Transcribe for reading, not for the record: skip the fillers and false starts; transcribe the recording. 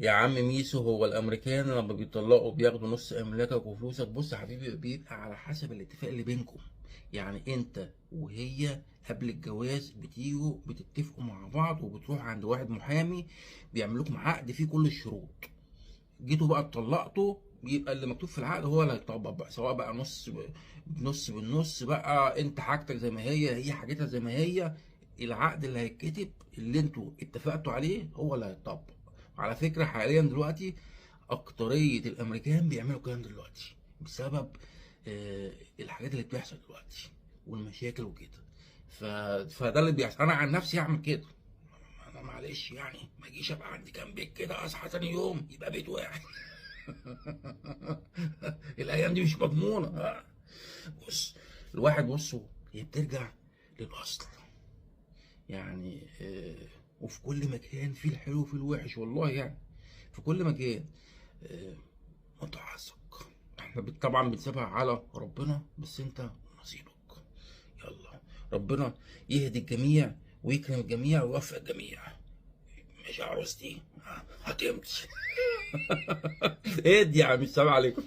يا عم ميسو، هو الامريكان لما بيطلقوا بياخدوا نص املاكك وفلوسك؟ بص يا حبيبي، بيبقى على حسب الاتفاق اللي بينكم. يعني انت وهي قبل الجواز بتيجوا بتتفقوا مع بعض وبتروح عند واحد محامي بيعمل لكم عقد فيه كل الشروط. جيتوا بقى اتطلقتوا، بيبقى اللي مكتوب في العقد هو اللي هيطبق بقى، سواء بقى نص بالنص بقى، انت حاجتك زي ما هي حاجتها زي ما هي. العقد اللي هيتكتب اللي انتوا اتفقتوا عليه هو اللي هيطبق. على فكرة حاليا دلوقتي أكترية الأمريكان بيعملوا كده دلوقتي بسبب الحاجات اللي بتحصل دلوقتي والمشاكل وكده. فده اللي بيحصل. أنا عن نفسي هعمل كده. أنا معلش يعني ما اجيش ابقى عندي كام بيت كده، اصحى تاني يوم يبقى بيت واحد. الايام دي مش مضمونه. بص، الواحد بصوا هي بترجع للاصل. يعني وفي كل مكان في الحلو وفي الوحش والله يعني. في كل مكان آه، متعصب. احنا طبعا بنسيبها على ربنا، بس انت نصيبك. يلا، ربنا يهدي الجميع ويكرم الجميع ويوفق الجميع. ماشي يا عروستي، هتمشي. ادي يا عم، السلام عليكم.